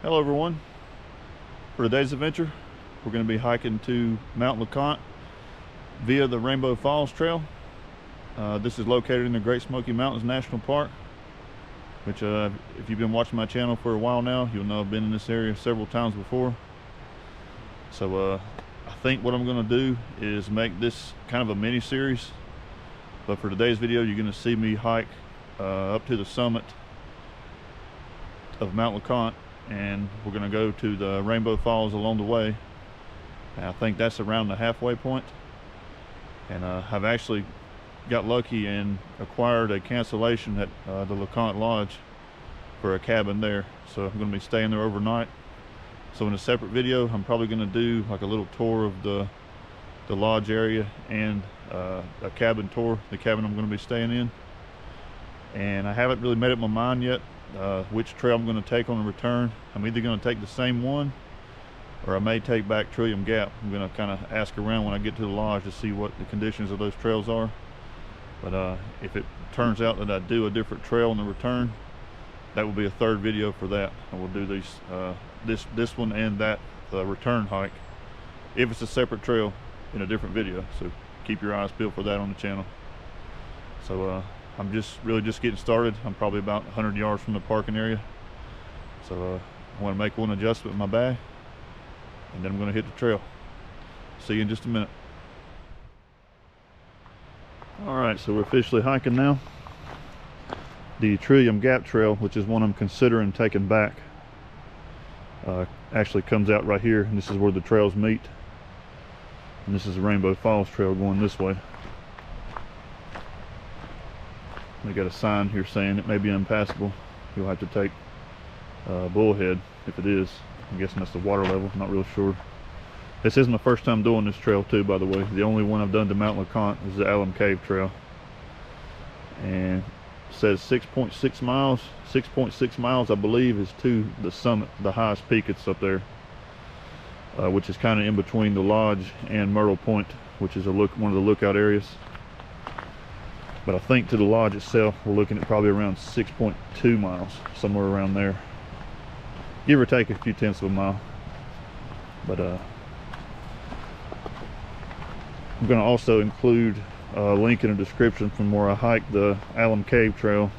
Hello everyone. For today's adventure, we're going to be hiking to Mount LeConte via the Rainbow Falls Trail. This is located in the Great Smoky Mountains National Park, which if you've been watching my channel for a while now, you'll know I've been in this area several times before. So I think what I'm going to do is make this kind of a mini series, but for today's video you're going to see me hike up to the summit of Mount LeConte, and we're going to go to the Rainbow Falls along the way. And I think that's around the halfway point. And I've actually got lucky and acquired a cancellation at the LeConte Lodge for a cabin there, so I'm going to be staying there overnight. So in a separate video I'm probably going to do like a little tour of the lodge area and a cabin tour, the cabin I'm going to be staying in. And I haven't really made up my mind yet which trail I'm going to take on the return. I'm either going to take the same one, or I may take back Trillium Gap. I'm going to kind of ask around when I get to the lodge to see what the conditions of those trails are. But if it turns out that I do a different trail on the return, that will be a third video for that. And we'll do these this one and that return hike, if it's a separate trail, in a different video. So keep your eyes peeled for that on the channel. So I'm really just getting started. I'm probably about 100 yards from the parking area. So I want to make one adjustment in my bag, and then I'm going to hit the trail. See you in just a minute. Alright, so we're officially hiking now. The Trillium Gap Trail, which is one I'm considering taking back, actually comes out right here, and this is where the trails meet. And this is the Rainbow Falls Trail going this way. They got a sign here saying it may be impassable. You'll have to take Bullhead if it is. I'm guessing that's the water level, not real sure. This isn't the first time doing this trail too, by the way. The only one I've done to Mount LeConte is the Alum Cave Trail. And it says 6.6 miles. 6.6 miles, I believe, is to the summit, the highest peak. It's up there, which is kind of in between the lodge and Myrtle Point, which is one of the lookout areas. But I think to the lodge itself, we're looking at probably around 6.2 miles, somewhere around there, give or take a few tenths of a mile. But I'm going to also include a link in the description from where I hiked the Alum Cave Trail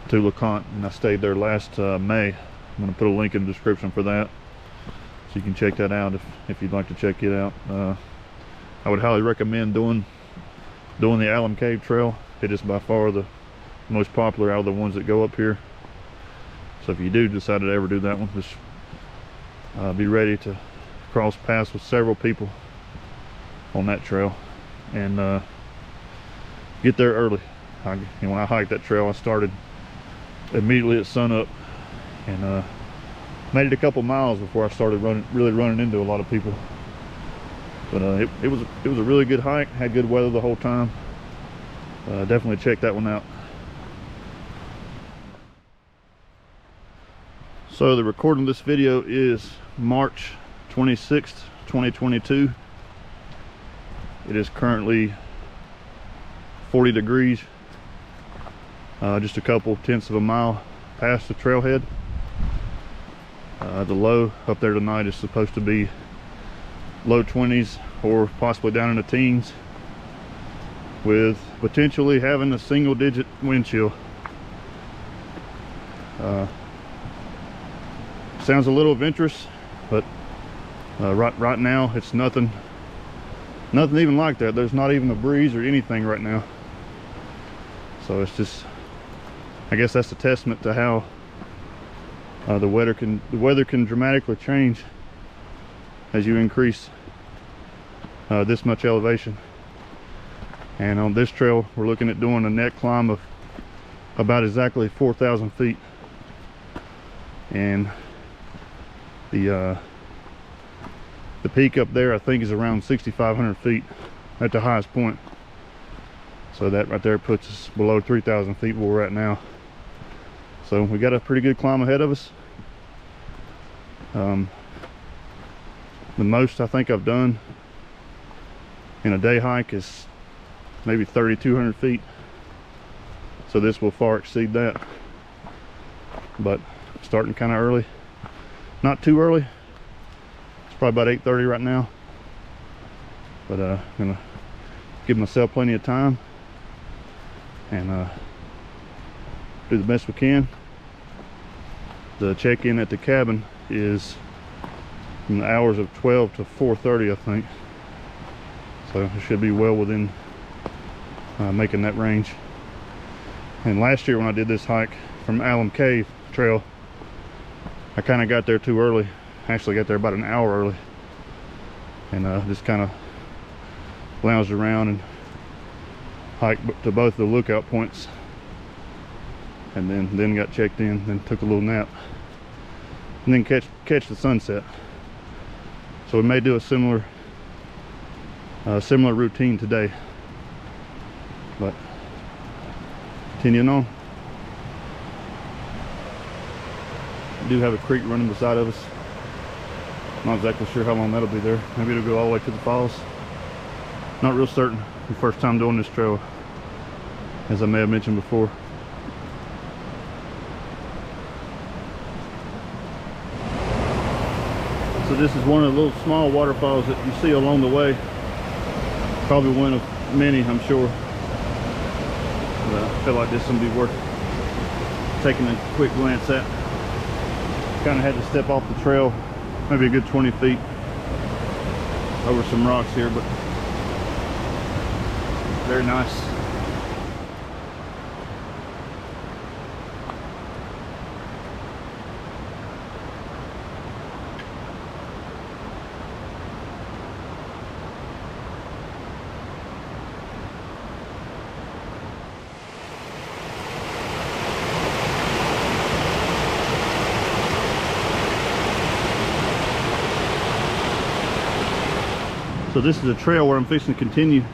to LeConte, and I stayed there last May. I'm going to put a link in the description for that, so you can check that out if you'd like to check it out. I would highly recommend doing the Alum Cave Trail. It is by far the most popular out of the ones that go up here. So if you do decide to ever do that one, just be ready to cross paths with several people on that trail, and get there early. When I hiked that trail, I started immediately at sunup, and made it a couple miles before I started really running into a lot of people. But it was a really good hike. Had good weather the whole time. Definitely check that one out. So the recording of this video is March 26th, 2022. It is currently 40 degrees, just a couple tenths of a mile past the trailhead. The low up there tonight is supposed to be low 20s or possibly down in the teens, with potentially having a single-digit wind chill. Sounds a little adventurous, but right now it's nothing even like that. There's not even a breeze or anything right now, so it's just, I guess that's a testament to how the weather can dramatically change as you increase this much elevation. And on this trail we're looking at doing a net climb of about exactly 4,000 feet, and the peak up there I think is around 6,500 feet at the highest point. So that right there puts us below 3,000 feet where we're at now. So we got a pretty good climb ahead of us. The most I think I've done in a day hike is maybe 3,200 feet. So this will far exceed that. But starting kind of early, Not too early. It's probably about 8:30 right now. But I'm gonna give myself plenty of time and do the best we can. The check-in at the cabin is from the hours of 12 to 4:30, I think. So it should be well within making that range. And last year when I did this hike from Alum Cave Trail, I kind of got there too early. Actually got there about an hour early, and just kind of lounged around and hiked to both the lookout points, and then got checked in, then took a little nap, and then catch the sunset. So we may do a similar routine today, but continuing on. We do have a creek running beside of us. Not exactly sure how long that'll be there. Maybe it'll go all the way to the falls. Not real certain. The first time doing this trail, as I may have mentioned before. So this is one of the little small waterfalls that you see along the way. Probably one of many, I'm sure. But I feel like this is going to be worth taking a quick glance at. Kind of had to step off the trail, maybe a good 20 feet over some rocks here, but very nice. So this is a trail where I'm fixing to continue,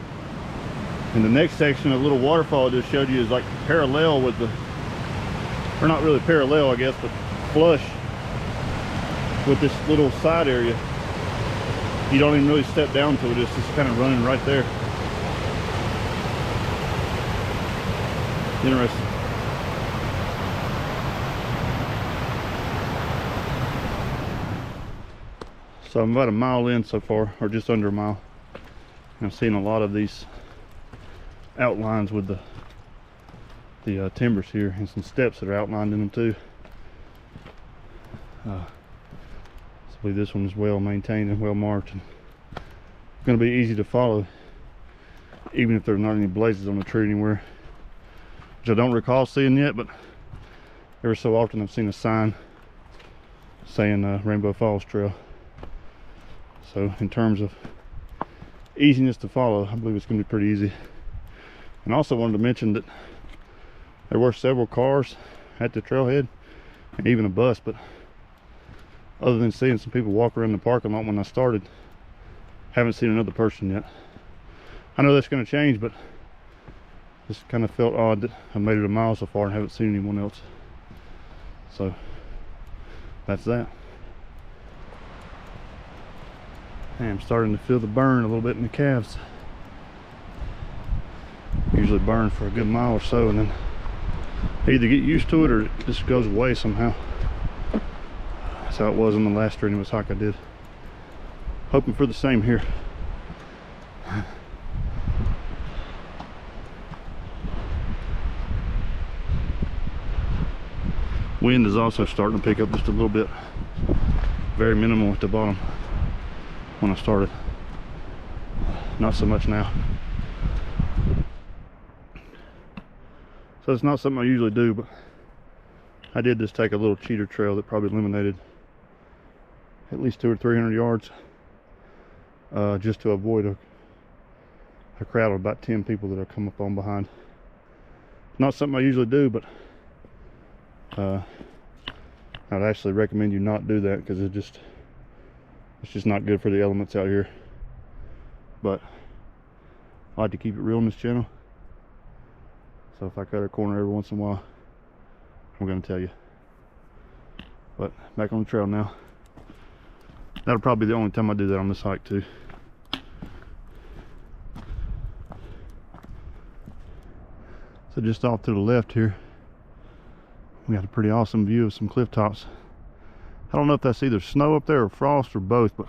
and the next section of the little waterfall I just showed you is like parallel with the, or not really parallel I guess, but flush with this little side area. You don't even really step down to it, it's just kind of running right there. Interesting. So I'm about a mile in so far, or just under a mile. And I've seen a lot of these outlines with the timbers here, and some steps that are outlined in them too. So I believe this one is well maintained and well marked, and going to be easy to follow, even if there's not any blazes on the tree anywhere, which I don't recall seeing yet. But every so often I've seen a sign saying Rainbow Falls Trail. So in terms of easiness to follow, I believe it's going to be pretty easy. And also wanted to mention that there were several cars at the trailhead, and even a bus, but other than seeing some people walk around the parking lot when I started, haven't seen another person yet. I know that's going to change, but just kind of felt odd that I made it a mile so far and haven't seen anyone else. So that's that. And I'm starting to feel the burn a little bit in the calves. Usually burn for a good mile or so, and then either get used to it or it just goes away somehow. That's how it was on the last strenuous hike I did. Hoping for the same here. Wind is also starting to pick up just a little bit. Very minimal at the bottom when I started. Not so much now. So it's not something I usually do, but I did just take a little cheater trail that probably eliminated at least 200 or 300 yards, just to avoid a crowd of about 10 people that I come up on behind. Not something I usually do, but I'd actually recommend you not do that, because it's just not good for the elements out here. But I like to keep it real on this channel, so if I cut a corner every once in a while, I'm going to tell you. But back on the trail now. That'll probably be the only time I do that on this hike too. So just off to the left here, we got a pretty awesome view of some cliff tops. I don't know if that's either snow up there or frost or both, but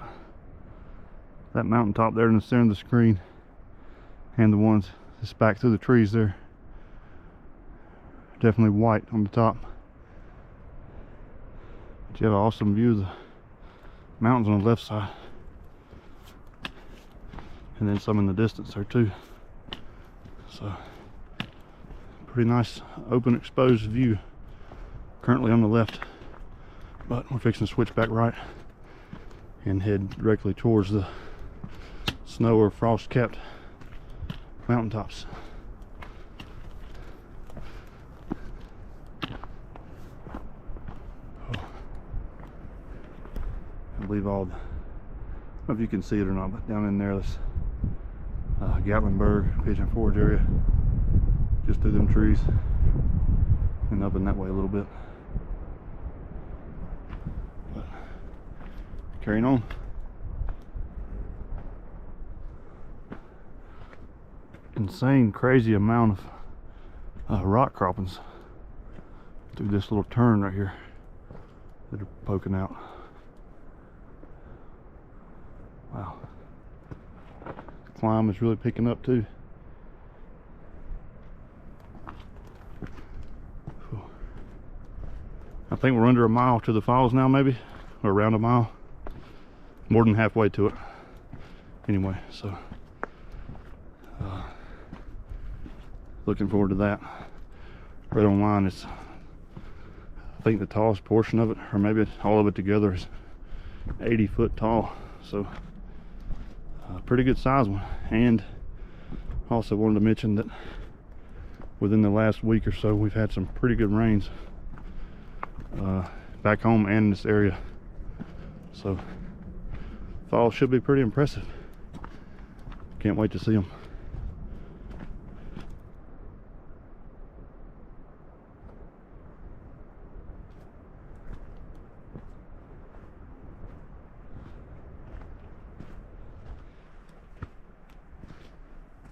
that mountaintop there in the center of the screen and the ones that's back through the trees there, definitely white on the top. But you have an awesome view of the mountains on the left side, and then some in the distance there too. So pretty nice open exposed view currently on the left, but we're fixing to switch back right and head directly towards the snow or frost capped mountaintops. I believe all the, I don't know if you can see it or not, but down in there, this Gatlinburg, Pigeon Forge area, just through them trees and up in that way a little bit. But carrying on. Insane, crazy amount of rock croppings through this little turn right here that are poking out. Wow. The climb is really picking up too. I think we're under a mile to the falls now, maybe, or around a mile. More than halfway to it. Anyway, so looking forward to that. Right online, it's, I think the tallest portion of it, or maybe all of it together, is 80 foot tall. So a pretty good size one. And also wanted to mention that within the last week or so, we've had some pretty good rains back home and in this area. So fall should be pretty impressive. Can't wait to see them.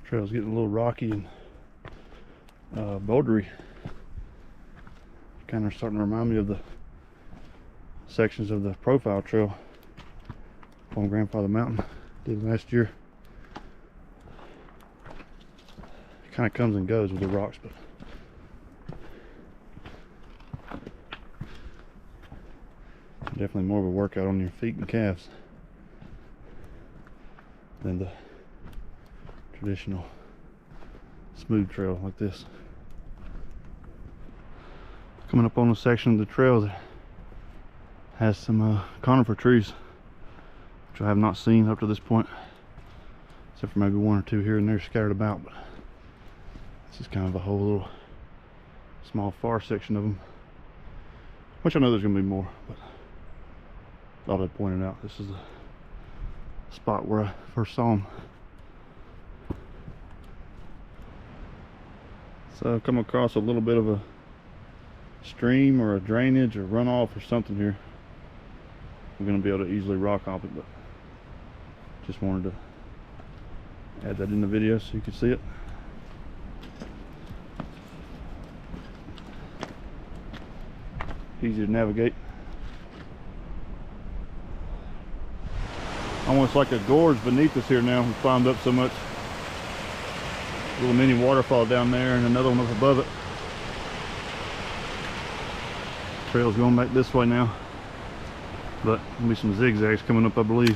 Trail's getting a little rocky and bouldery. Kind of starting to remind me of the sections of the profile trail on Grandfather Mountain did last year. It kind of comes and goes with the rocks, but definitely more of a workout on your feet and calves than the traditional smooth trail like this. Coming up on a section of the trail that has some conifer trees, which I have not seen up to this point, except for maybe one or two here and there scattered about. But this is kind of a whole little small far section of them, which I know there's going to be more, but thought I'd point it out. This is the spot where I first saw them. So I've come across a little bit of a stream or a drainage or runoff or something here. I'm going to be able to easily rock hop it, but just wanted to add that in the video so you could see it. Easy to navigate. Almost like a gorge beneath us here now. We climbed up so much. Little mini waterfall down there and another one up above it. Trail's going back this way now, but there'll be some zigzags coming up, I believe.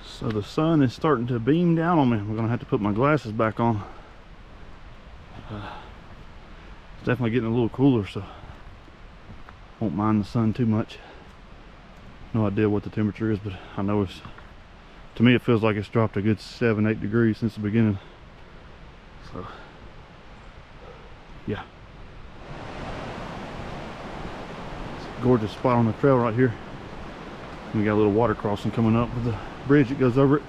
So the sun is starting to beam down on me. I'm gonna have to put my glasses back on. It's definitely getting a little cooler, so won't mind the sun too much. No idea what the temperature is, but I know it's, to me it feels like it's dropped a good 7-8 degrees since the beginning. So yeah, it's a gorgeous spot on the trail right here. We got a little water crossing coming up with the bridge that goes over it.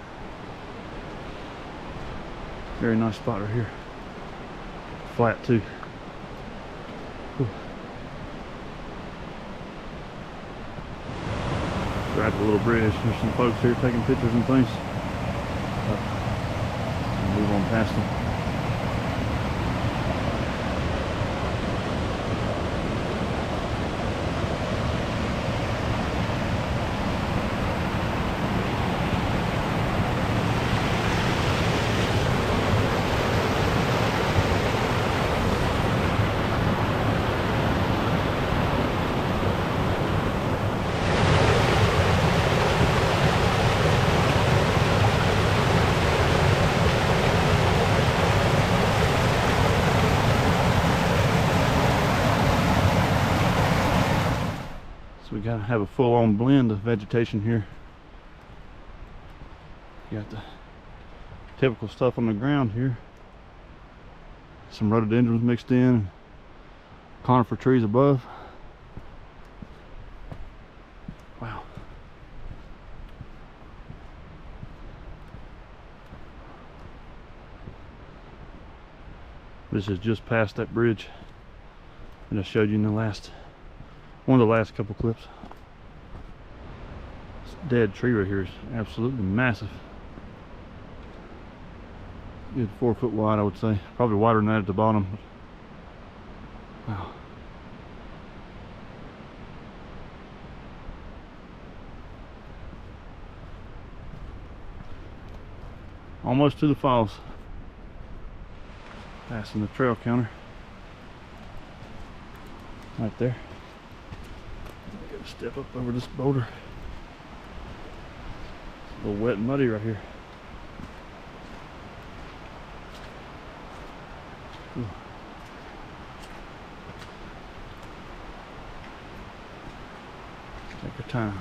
Very nice spot right here. Flat too. Whew. We're at the little bridge. There's some folks here taking pictures and things. past them. We gotta have a full-on blend of vegetation here. You got the typical stuff on the ground here, some rhododendrons mixed in, conifer trees above. Wow. This is just past that bridge that I showed you in the one of the last couple clips. This dead tree right here is absolutely massive. Good 4 foot wide, I would say. Probably wider than that at the bottom. Wow. Almost to the falls. Passing the trail counter. Right there. Gotta step up over this boulder. It's a little wet and muddy right here. Ooh. Take your time.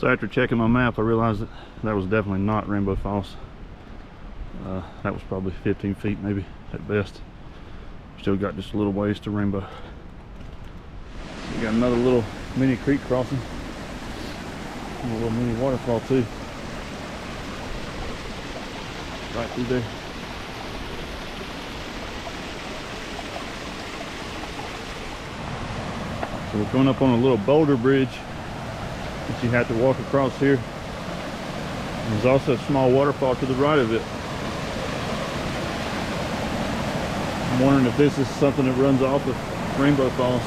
So after checking my map, I realized that was definitely not Rainbow Falls. That was probably 15 feet maybe at best. Still got just a little ways to Rainbow. We got another little mini creek crossing. And a little mini waterfall too. Right through there. So we're going up on a little boulder bridge that you have to walk across here. And there's also a small waterfall to the right of it. I'm wondering if this is something that runs off of Rainbow Falls.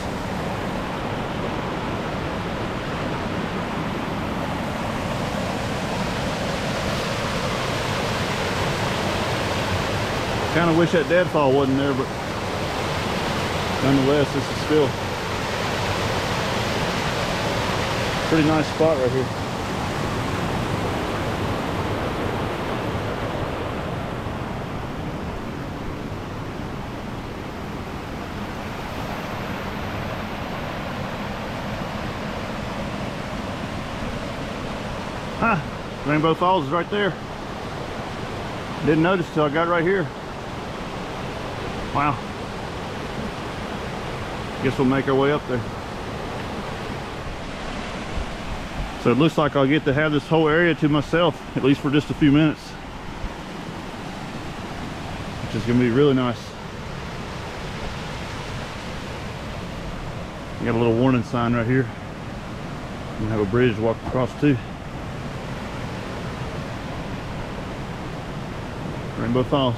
Kind of wish that deadfall wasn't there, but nonetheless, this is still pretty nice spot right here. Rainbow Falls is right there. Didn't notice till I got right here. Wow. Guess we'll make our way up there. So it looks like I'll get to have this whole area to myself, at least for just a few minutes, which is going to be really nice. I got a little warning sign right here. We have a bridge to walk across too. Rainbow Falls.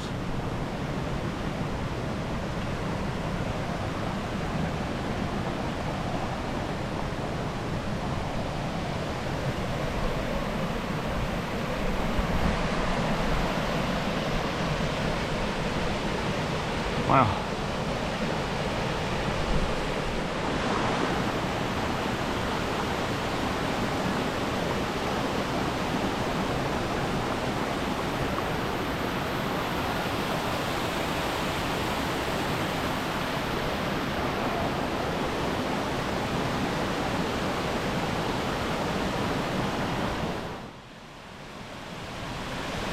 Wow.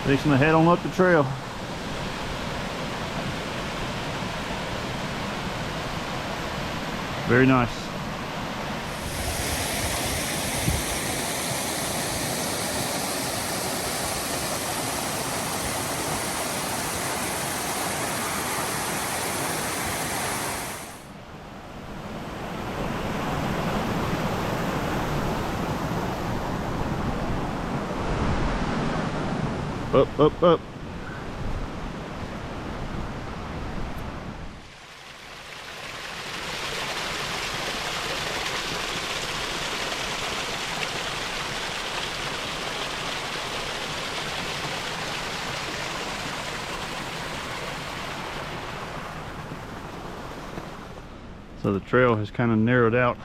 Fixing to head on up the trail. Very nice. Up, up, up. So the trail has kind of narrowed out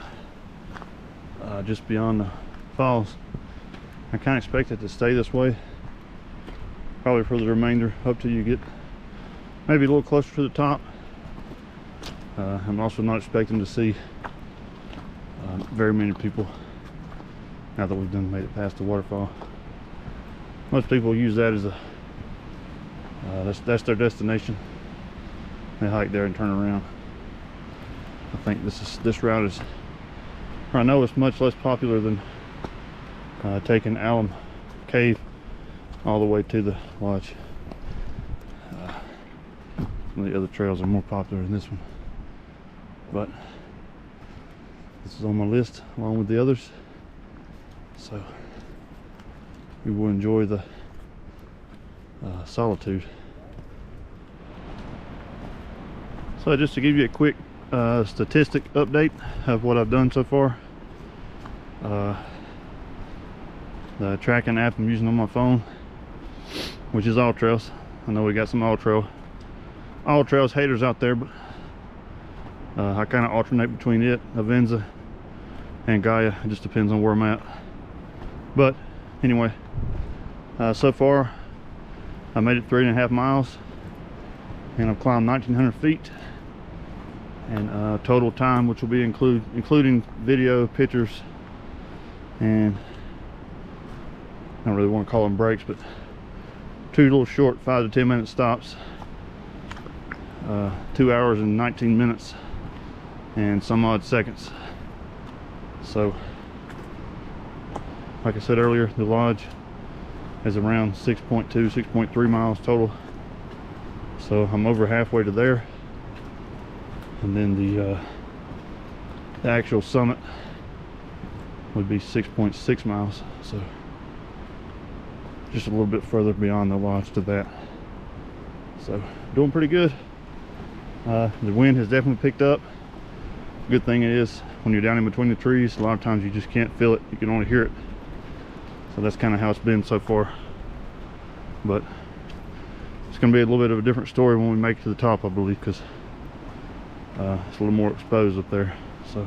just beyond the falls. I kind of expect it to stay this way probably for the remainder up till you get maybe a little closer to the top. I'm also not expecting to see very many people now that we've made it past the waterfall. Most people use that as a that's their destination. They hike there and turn around. I think this route is, or I know it's much less popular than taking Alum Cave all the way to the lodge. Some of the other trails are more popular than this one, but this is on my list along with the others, so we will enjoy the solitude. So just to give you a quick statistic update of what I've done so far. The tracking app I'm using on my phone, which is All Trails. I know we got some All Trails haters out there, but I kind of alternate between it, Avenza, and Gaia. It just depends on where I'm at. But anyway, so far I made it 3.5 miles and I've climbed 1,900 feet, and total time, which will be including video, pictures, and I don't really want to call them breaks, but 2 little short 5 to 10 minute stops, 2 hours and 19 minutes and some odd seconds. So like I said earlier, the lodge is around 6.2 6.3 miles total, so I'm over halfway to there, and then the actual summit would be 6.6 miles, so just a little bit further beyond the lodge to that. So doing pretty good. The wind has definitely picked up. Good thing is, when you're down in between the trees, a lot of times you just can't feel it, you can only hear it. So that's kind of how it's been so far, but it's going to be a little bit of a different story when we make it to the top, I believe, because it's a little more exposed up there. So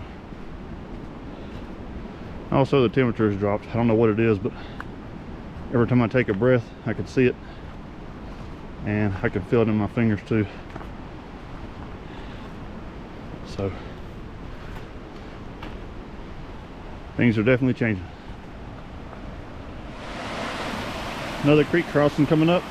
also the temperature has dropped. I don't know what it is, but every time I take a breath I can see it, and I can feel it in my fingers too. So things are definitely changing. Another creek crossing coming up.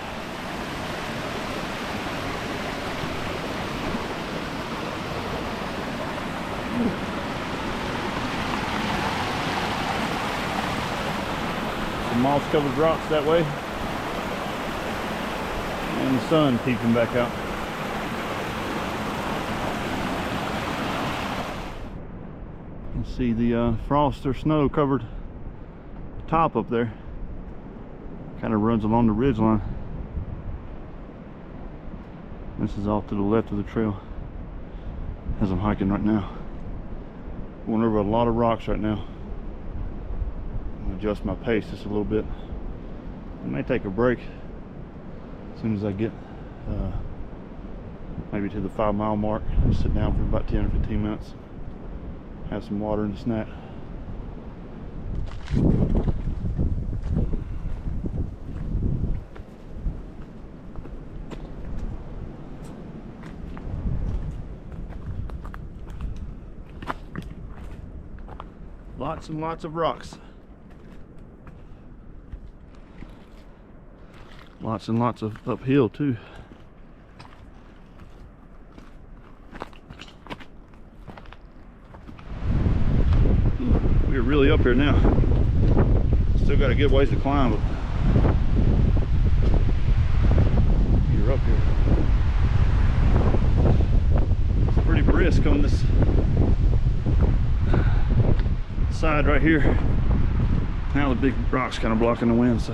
Some moss covered rocks that way, and the sun peeking back out. You can see the frost or snow covered top up there. Kind of runs along the ridge line. This is off to the left of the trail as I'm hiking right now. Going over a lot of rocks right now. I'm gonna adjust my pace just a little bit. I may take a break as soon as I get maybe to the 5 mile mark. Just sit down for about 10 or 15 minutes, have some water and a snack. Lots and lots of rocks. Lots and lots of uphill too. We're really up here now. Still got a good ways to climb, but you're up here. It's pretty brisk on this side right here. Now the big rock's kind of blocking the wind, so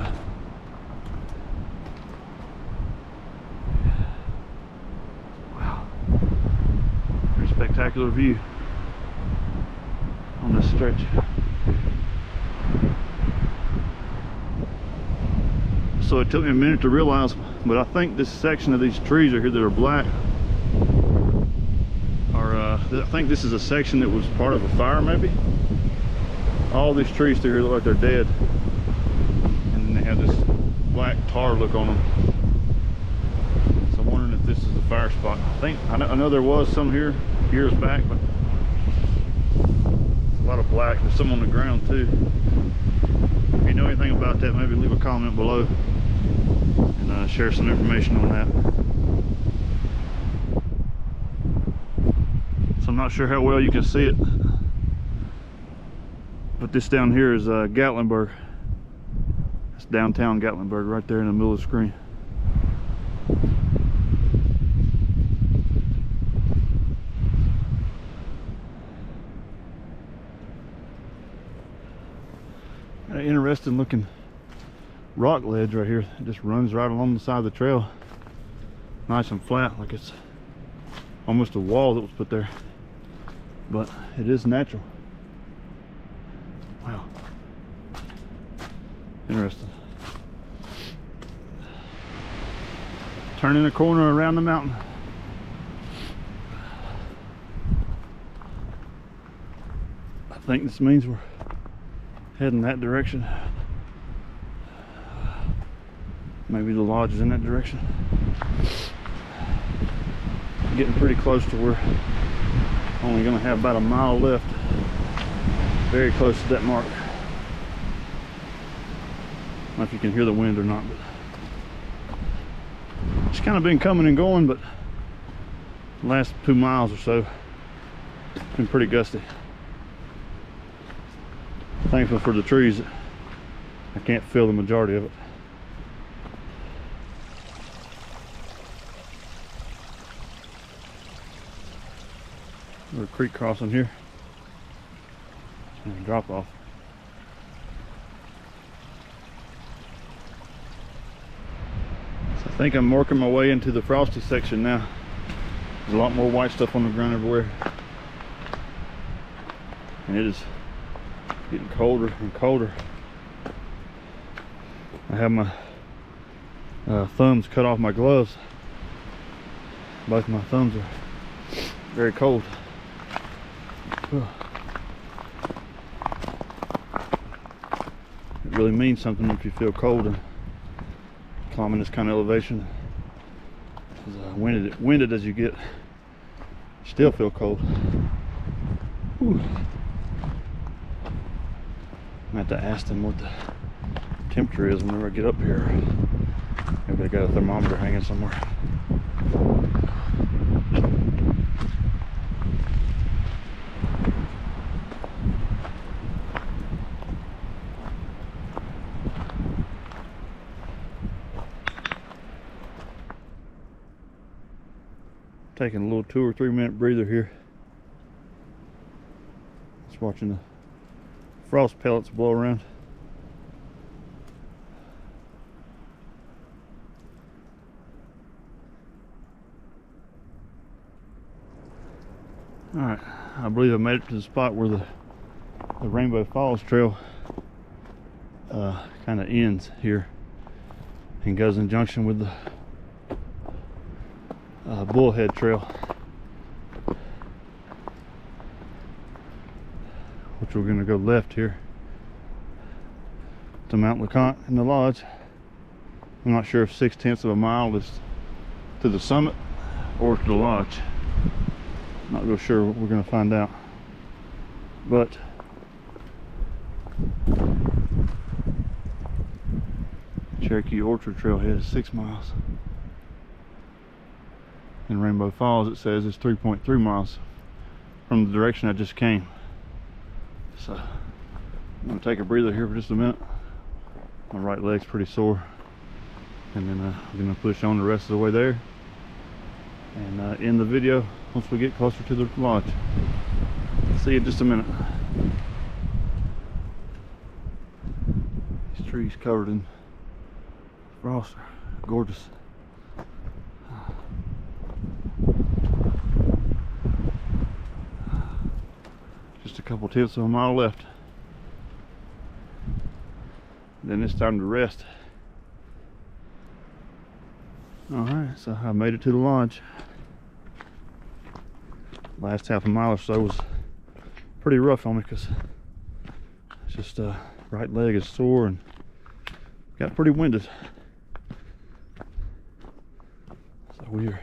wow, pretty spectacular view on this stretch. So it took me a minute to realize, but I think this section of these trees right here that are black are I think this is a section that was part of a fire, maybe. All these trees through here look like they're dead, and then they have this black tar look on them. So I'm wondering if this is a fire spot. I know there was some here years back, but it's a lot of black. There's some on the ground too. If you know anything about that, maybe leave a comment below and share some information on that. So I'm not sure how well you can see it, but this down here is Gatlinburg. It's downtown Gatlinburg right there in the middle of the screen. Got an interesting looking rock ledge right here. It just runs right along the side of the trail. Nice and flat, like it's almost a wall that was put there. But it is natural. Wow. Interesting. Turning a corner around the mountain. I think this means we're heading that direction. Maybe the lodge is in that direction. Getting pretty close to where only gonna have about a mile left. Very close to that mark. I don't know if you can hear the wind or not, but it's kind of been coming and going, but the last 2 miles or so it's been pretty gusty. Thankful for the trees. I can't feel the majority of it. There's a creek crossing here. And a drop off. So I think I'm working my way into the frosty section now. There's a lot more white stuff on the ground everywhere. And it is getting colder and colder. I have my thumbs cut off my gloves. Both my thumbs are very cold. It really means something if you feel cold and climbing this kind of elevation. As winded as you get, you still feel cold. Whew. I have to ask them what the temperature is whenever I get up here. Maybe they got a thermometer hanging somewhere. Taking a little 2 or 3 minute breather here. Just watching the frost pellets blow around. Alright, I believe I made it to the spot where the Rainbow Falls Trail kind of ends here and goes in junction with the Bullhead Trail, which we're going to go left here to Mount LeConte in the lodge. I'm not sure if 6/10 of a mile is to the summit or to the lodge. Not real sure. We're going to find out. But Cherokee Orchard Trailhead is 6 miles. In Rainbow Falls it says it's 3.3 miles from the direction I just came. So I'm gonna take a breather here for just a minute. My right leg's pretty sore, and then I'm gonna push on the rest of the way there and end the video once we get closer to the lodge. See you in just a minute. These trees covered in frost are gorgeous. Just a couple tenths of a mile left. Then it's time to rest. Alright, so I made it to the lodge. Last half a mile or so was pretty rough on me because it's just right leg is sore and got pretty winded. So we're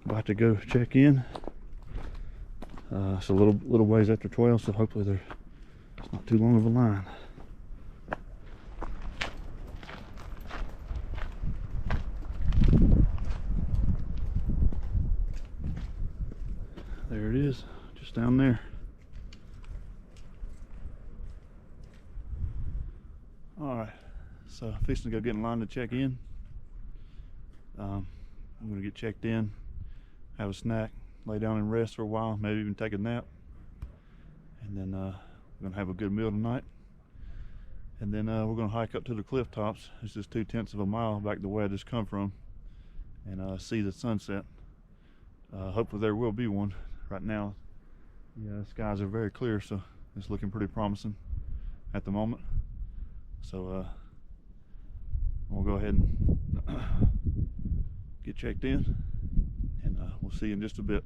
about to go check in. It's a little ways after 12, so hopefully there's not too long of a line. There it is, just down there. Alright, so fixing to go get in line to check in. I'm going to get checked in, have a snack, lay down and rest for a while, maybe even take a nap. And then we're going to have a good meal tonight. And then we're going to hike up to the cliff tops. It's just 2/10 of a mile back the way I just come from, and see the sunset. Hopefully there will be one. Right now, the skies are very clear, so it's looking pretty promising at the moment. So we'll go ahead and get checked in, and we'll see you in just a bit.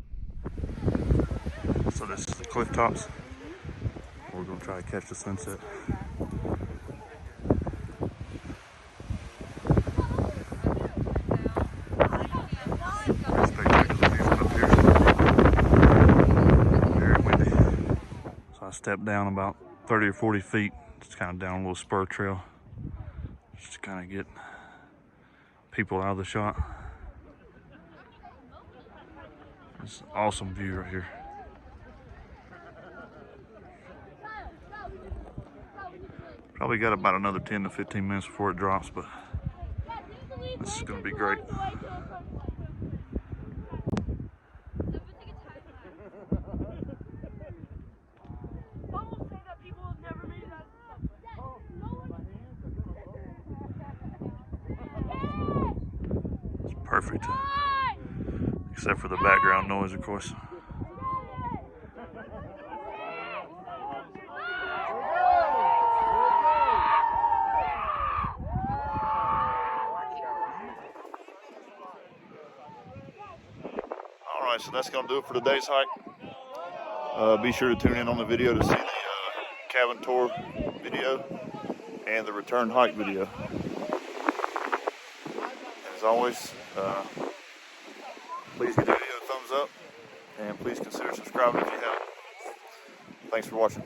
So this is the cliff tops. We're going to try to catch the sunset. Spectacular views up here. Very windy. So I stepped down about 30 or 40 feet, just kind of down a little spur trail, just to kind of get people out of the shot. It's an awesome view right here. Probably got about another 10 to 15 minutes before it drops, but this is going to be great. It's perfect, except for the background noise, of course. Alright, so that's going to do it for today's hike. Be sure to tune in on the video to see the cabin tour video and the return hike video. As always, please give the video a thumbs up, and please consider subscribing if you haven't. Thanks for watching.